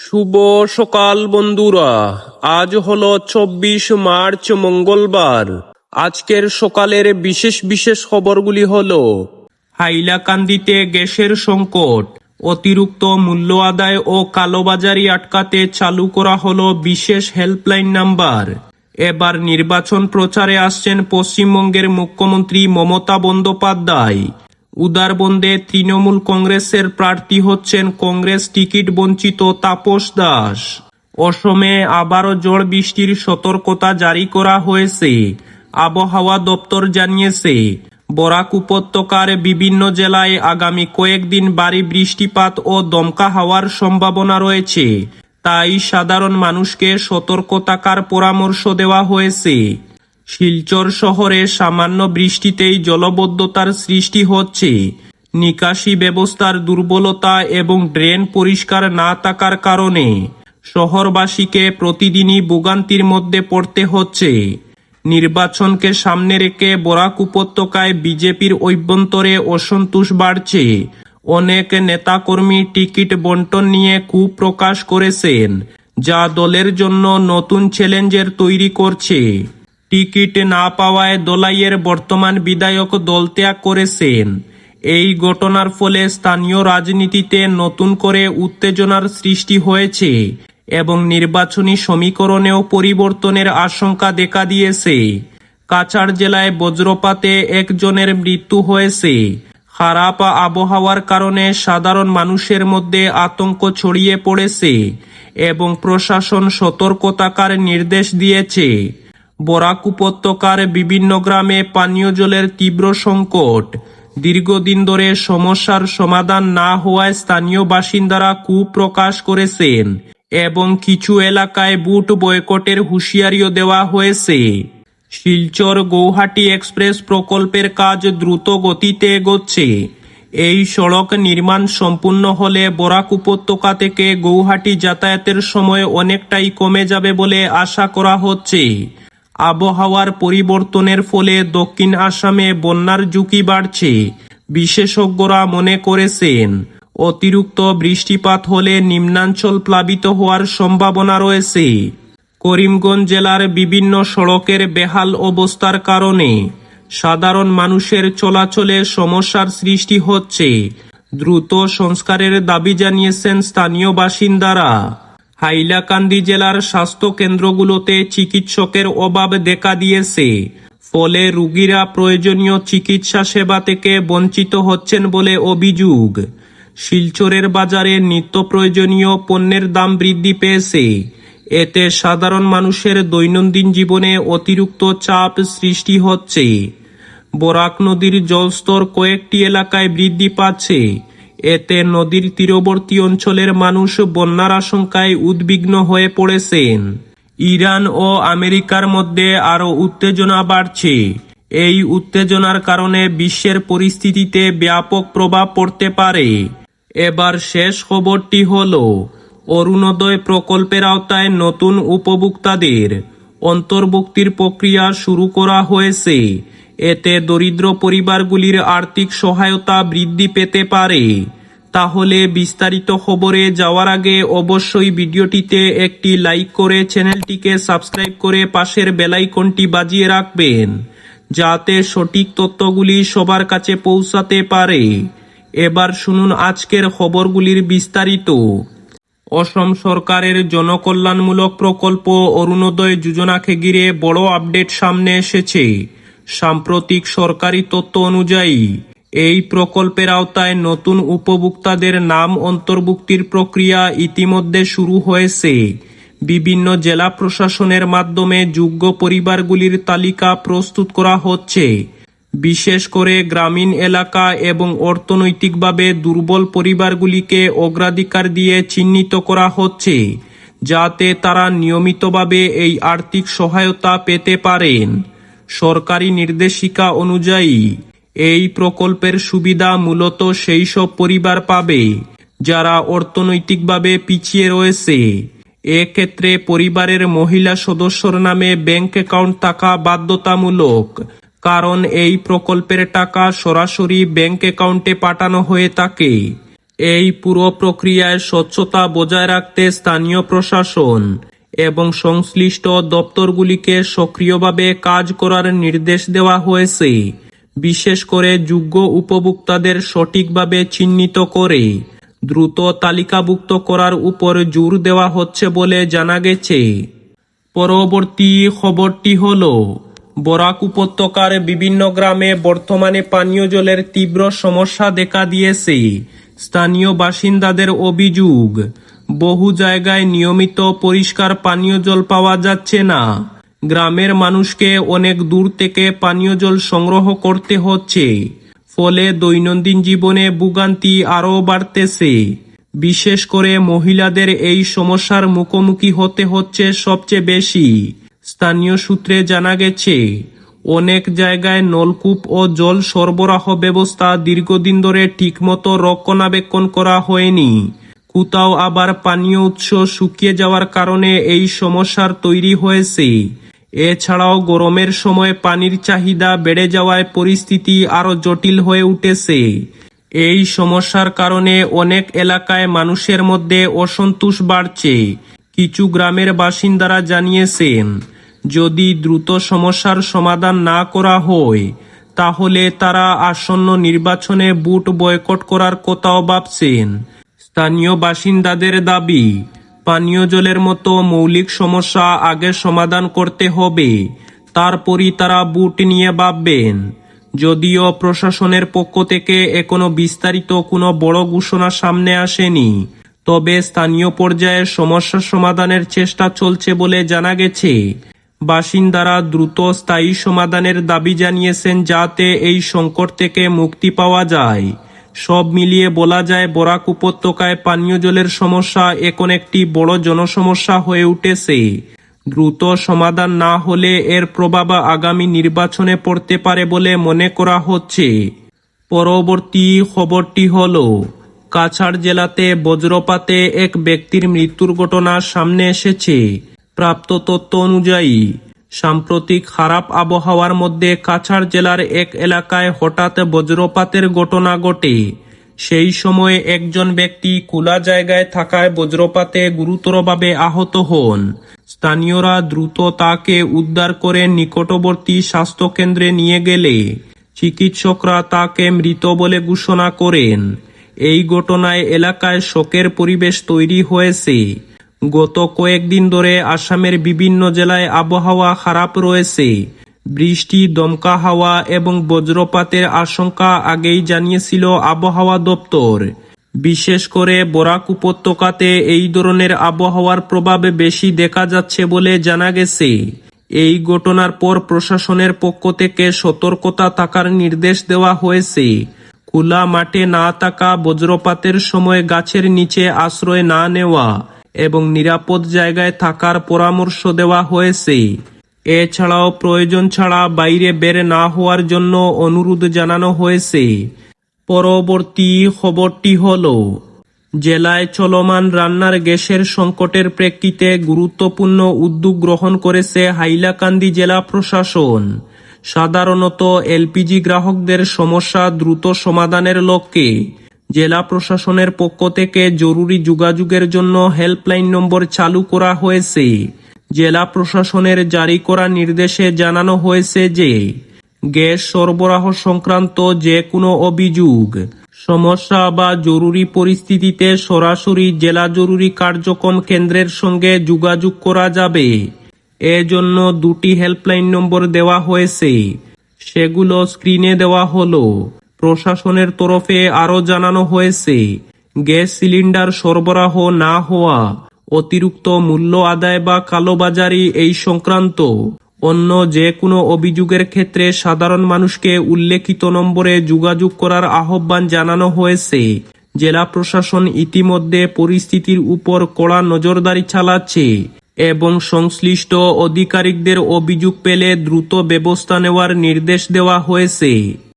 শুভ সকাল বন্ধুরা, আজ হলো 24 মার্চ মঙ্গলবার। আজকের সকালের বিশেষ বিশেষ খবরগুলি হলো: হাইলাকান্দিতে গ্যাসের সংকট, অতিরিক্ত মূল্য আদায় ও কালোবাজারি আটকাতে চালু করা হলো বিশেষ হেল্পলাইন নাম্বার। এবার নির্বাচন প্রচারে আসছেন পশ্চিমবঙ্গের মুখ্যমন্ত্রী মমতা বন্দ্যোপাধ্যায়। উদারবন্দে তৃণমূল কংগ্রেসের প্রার্থী হচ্ছেন কংগ্রেস টিকিট বঞ্চিত তাপস দাস। অসমে আবারও ঝড় বৃষ্টির সতর্কতা জারি করা হয়েছে, আবহাওয়া দপ্তর জানিয়েছে। বরাক উপত্যকার বিভিন্ন জেলায় আগামী কয়েকদিন ভারী বৃষ্টিপাত ও দমকা হাওয়ার সম্ভাবনা রয়েছে, তাই সাধারণ মানুষকে সতর্ক থাকার পরামর্শ দেওয়া হয়েছে। শিলচর শহরে সামান্য বৃষ্টিতেই জলবদ্ধতার সৃষ্টি হচ্ছে। নিকাশি ব্যবস্থার দুর্বলতা এবং ড্রেন পরিষ্কার না থাকার কারণে শহরবাসীকে প্রতিদিনই ভোগান্তির মধ্যে পড়তে হচ্ছে। নির্বাচনকে সামনে রেখে বরাক উপত্যকায় বিজেপির অভ্যন্তরে অসন্তোষ বাড়ছে। অনেক নেতাকর্মী টিকিট বন্টন নিয়ে ক্ষোভ প্রকাশ করেছেন, যা দলের জন্য নতুন চ্যালেঞ্জের তৈরি করছে। টিকিট না পাওয়ায় দলাইয়ের বর্তমান বিধায়ক দল ত্যাগ করেছেন। এই ঘটনার ফলে স্থানীয় রাজনীতিতে নতুন করে উত্তেজনার সৃষ্টি হয়েছে এবং নির্বাচনী সমীকরণেও পরিবর্তনের আশঙ্কা দেখা দিয়েছে। কাছাড় জেলায় বজ্রপাতে একজনের মৃত্যু হয়েছে। খারাপ আবহাওয়ার কারণে সাধারণ মানুষের মধ্যে আতঙ্ক ছড়িয়ে পড়েছে এবং প্রশাসন সতর্ক থাকার নির্দেশ দিয়েছে। বরাক উপত্যকার বিভিন্ন গ্রামে পানীয় জলের তীব্র সংকট। দীর্ঘদিন ধরে সমস্যার সমাধান না হওয়ায় স্থানীয় বাসিন্দারা ক্ষোভ প্রকাশ করেছেন এবং কিছু এলাকায় বুট বয়কটের হুঁশিয়ারিও দেওয়া হয়েছে। শিলচর গৌহাটি এক্সপ্রেস প্রকল্পের কাজ দ্রুত গতিতে এগোচ্ছে। এই সড়ক নির্মাণ সম্পূর্ণ হলে বরাক উপত্যকা থেকে গৌহাটি যাতায়াতের সময় অনেকটাই কমে যাবে বলে আশা করা হচ্ছে। আবহাওয়ার পরিবর্তনের ফলে দক্ষিণ আসামে বন্যার ঝুঁকি বাড়ছে। বিশেষজ্ঞরা মনে করেছেন, অতিরিক্ত বৃষ্টিপাত হলে নিম্নাঞ্চল প্লাবিত হওয়ার সম্ভাবনা রয়েছে। করিমগঞ্জ জেলার বিভিন্ন সড়কের বেহাল অবস্থার কারণে সাধারণ মানুষের চলাচলে সমস্যার সৃষ্টি হচ্ছে। দ্রুত সংস্কারের দাবি জানিয়েছেন স্থানীয় বাসিন্দারা। হাইলাকান্দি জেলার স্বাস্থ্য কেন্দ্রগুলোতে চিকিৎসকের অভাব দেখা দিয়েছে, ফলে রোগীরা প্রয়োজনীয় চিকিৎসা সেবা থেকে বঞ্চিত হচ্ছেন বলে অভিযোগ। শিলচরের বাজারে নিত্য প্রয়োজনীয় পণ্যের দাম বৃদ্ধি পেয়েছে। এতে সাধারণ মানুষের দৈনন্দিন জীবনে অতিরিক্ত চাপ সৃষ্টি হচ্ছে। বরাক নদীর জলস্তর কয়েকটি এলাকায় বৃদ্ধি পাচ্ছে। এতে নদীর তীরবর্তী অঞ্চলের মানুষ বন্যার আশঙ্কায় উদ্বিগ্ন হয়ে পড়েছেন। ইরান ও আমেরিকার মধ্যে আরও উত্তেজনা বাড়ছে। এই উত্তেজনার কারণে বিশ্বের পরিস্থিতিতে ব্যাপক প্রভাব পড়তে পারে। এবার শেষ খবরটি হলো, অরুণোদয় প্রকল্পের আওতায় নতুন উপভোক্তাদের অন্তর্ভুক্তির প্রক্রিয়া শুরু করা হয়েছে। এতে দরিদ্র পরিবারগুলির আর্থিক সহায়তা বৃদ্ধি পেতে পারে। তাহলে বিস্তারিত খবরে যাওয়ার আগে অবশ্যই ভিডিওটিতে একটি লাইক করে চ্যানেলটিকে সাবস্ক্রাইব করে পাশের বেল আইকনটি বাজিয়ে রাখবেন, যাতে সঠিক তথ্যগুলি সবার কাছে পৌঁছাতে পারে। এবার শুনুন আজকের খবরগুলির বিস্তারিত। অসম সরকারের জনকল্যাণমূলক প্রকল্প অরুণোদয় যোজনাকে ঘিরে বড় আপডেট সামনে এসেছে। সাম্প্রতিক সরকারি তথ্য অনুযায়ী এই প্রকল্পের আওতায় নতুন উপভোক্তাদের নাম অন্তর্ভুক্তির প্রক্রিয়া ইতিমধ্যে শুরু হয়েছে। বিভিন্ন জেলা প্রশাসনের মাধ্যমে যোগ্য পরিবারগুলির তালিকা প্রস্তুত করা হচ্ছে। বিশেষ করে গ্রামীণ এলাকা এবং অর্থনৈতিকভাবে দুর্বল পরিবারগুলিকে অগ্রাধিকার দিয়ে চিহ্নিত করা হচ্ছে, যাতে তারা নিয়মিতভাবে এই আর্থিক সহায়তা পেতে পারেন। সরকারি নির্দেশিকা অনুযায়ী এই প্রকল্পের সুবিধা মূলত সেই সব পরিবার পাবে যারা অর্থনৈতিকভাবে পিছিয়ে রয়েছে। এক্ষেত্রে পরিবারের মহিলা সদস্যর নামে ব্যাংক অ্যাকাউন্ট থাকা বাধ্যতামূলক, কারণ এই প্রকল্পের টাকা সরাসরি ব্যাংক অ্যাকাউন্টে পাঠানো হয়ে থাকে। এই পুরো প্রক্রিয়ায় স্বচ্ছতা বজায় রাখতে স্থানীয় প্রশাসন এবং সংশ্লিষ্ট দপ্তরগুলিকে সক্রিয়ভাবে কাজ করার নির্দেশ দেওয়া হয়েছে। বিশেষ করে যোগ্য উপভোক্তাদের সঠিকভাবে চিহ্নিত করে দ্রুত তালিকাভুক্ত করার উপর জোর দেওয়া হচ্ছে বলে জানা গেছে। পরবর্তী খবরটি হল, বরাক উপত্যকার বিভিন্ন গ্রামে বর্তমানে পানীয় জলের তীব্র সমস্যা দেখা দিয়েছে। স্থানীয় বাসিন্দাদের অভিযোগ, বহু জায়গায় নিয়মিত পরিষ্কার পানীয় জল পাওয়া যাচ্ছে না। গ্রামের মানুষকে অনেক দূর থেকে পানীয় জল সংগ্রহ করতে হচ্ছে, ফলে দৈনন্দিন জীবনে ভোগান্তি আরও বাড়তেছে। বিশেষ করে মহিলাদের এই সমস্যার মুখোমুখি হতে হচ্ছে সবচেয়ে বেশি। স্থানীয় সূত্রে জানা গেছে, অনেক জায়গায় নলকূপ ও জল সরবরাহ ব্যবস্থা দীর্ঘদিন ধরে ঠিকমতো রক্ষণাবেক্ষণ করা হয়নি। কোথাও আবার পানীয় উৎস শুকিয়ে যাওয়ার কারণে এই সমস্যার তৈরি হয়েছে। এছাড়াও গরমের সময় পানির চাহিদা বেড়ে যাওয়ায় পরিস্থিতি আরও জটিল হয়ে উঠেছে। এই সমস্যার কারণে অনেক এলাকায় মানুষের মধ্যে অসন্তোষ বাড়ছে। কিছু গ্রামের বাসিন্দারা জানিয়েছেন, যদি দ্রুত সমস্যার সমাধান না করা হয় তাহলে তারা আসন্ন নির্বাচনে ভোট বয়কট করার কথাও ভাবছেন। স্থানীয় বাসিন্দাদের দাবি, পানীয় জলের মতো মৌলিক সমস্যা আগে সমাধান করতে হবে, তারপরই তারা ভোট নিয়ে ভাববেন। যদিও প্রশাসনের পক্ষ থেকে এখনো বিস্তারিত কোনো বড় ঘোষণা সামনে আসেনি, তবে স্থানীয় পর্যায়ে সমস্যা সমাধানের চেষ্টা চলছে বলে জানা গেছে। বাসিন্দারা দ্রুত স্থায়ী সমাধানের দাবি জানিয়েছেন, যাতে এই সংকট থেকে মুক্তি পাওয়া যায়। সব মিলিয়ে বলা যায়, বরাক উপত্যকায় পানীয় জলের সমস্যা এখন একটি বড় জনসমস্যা হয়ে উঠেছে। দ্রুত সমাধান না হলে এর প্রভাব আগামী নির্বাচনে পড়তে পারে বলে মনে করা হচ্ছে। পরবর্তী খবরটি হল, কাছাড় জেলাতে বজ্রপাতে এক ব্যক্তির মৃত্যুর ঘটনা সামনে এসেছে। প্রাপ্ত তথ্য অনুযায়ী সাম্প্রতিক খারাপ আবহাওয়ার মধ্যে কাছাড় জেলার এক এলাকায় হঠাৎ বজ্রপাতের ঘটনা ঘটে। সেই সময় একজন ব্যক্তি খোলা জায়গায় থাকায় বজ্রপাতে গুরুতরভাবে আহত হন। স্থানীয়রা দ্রুত তাকে উদ্ধার করে নিকটবর্তী স্বাস্থ্যকেন্দ্রে নিয়ে গেলে চিকিৎসকরা তাকে মৃত বলে ঘোষণা করেন। এই ঘটনায় এলাকায় শোকের পরিবেশ তৈরি হয়েছে। গত কয়েকদিন ধরে আসামের বিভিন্ন জেলায় আবহাওয়া খারাপ রয়েছে। বৃষ্টি, দমকা হাওয়া এবং বজ্রপাতের আশঙ্কা আগেই জানিয়েছিল আবহাওয়া দপ্তর। বিশেষ করে বরাক উপত্যকাতে এই ধরনের আবহাওয়ার প্রভাব বেশি দেখা যাচ্ছে বলে জানা গেছে। এই ঘটনার পর প্রশাসনের পক্ষ থেকে সতর্কতা থাকার নির্দেশ দেওয়া হয়েছে। খোলা মাঠে না থাকা, বজ্রপাতের সময় গাছের নিচে আশ্রয় না নেওয়া এবং নিরাপদ জায়গায় থাকার পরামর্শ দেওয়া হয়েছে। এছাড়াও প্রয়োজন ছাড়া বাইরে বের না হওয়ার জন্য অনুরোধ জানানো হয়েছে। পরবর্তী খবরটি হল, জেলায় চলমান রান্নার গ্যাসের সংকটের প্রেক্ষিতে গুরুত্বপূর্ণ উদ্যোগ গ্রহণ করেছে হাইলাকান্দি জেলা প্রশাসন। সাধারণত এলপিজি গ্রাহকদের সমস্যা দ্রুত সমাধানের লক্ষ্যে জেলা প্রশাসনের পক্ষ থেকে জরুরি যোগাযোগের জন্য হেল্পলাইন নম্বর চালু করা হয়েছে। জেলা প্রশাসনের জারি করা নির্দেশে জানানো হয়েছে যে, গ্যাস সরবরাহ সংক্রান্ত যে কোনো অভিযোগ, সমস্যা বা জরুরি পরিস্থিতিতে সরাসরি জেলা জরুরি কার্যক্রম কেন্দ্রের সঙ্গে যোগাযোগ করা যাবে। এজন্য দুটি হেল্পলাইন নম্বর দেওয়া হয়েছে, সেগুলো স্ক্রিনে দেওয়া হলো। প্রশাসনের তরফে আরও জানানো হয়েছে, গ্যাস সিলিন্ডার সরবরাহ না হওয়া, অতিরিক্ত মূল্য আদায় বা কালোবাজারি এই সংক্রান্ত অন্য যে কোনো অভিযোগের ক্ষেত্রে সাধারণ মানুষকে উল্লেখিত নম্বরে যোগাযোগ করার আহ্বান জানানো হয়েছে। জেলা প্রশাসন ইতিমধ্যে পরিস্থিতির উপর কড়া নজরদারি চালাচ্ছে এবং সংশ্লিষ্ট আধিকারিকদের অভিযোগ পেলে দ্রুত ব্যবস্থা নেওয়ার নির্দেশ দেওয়া হয়েছে।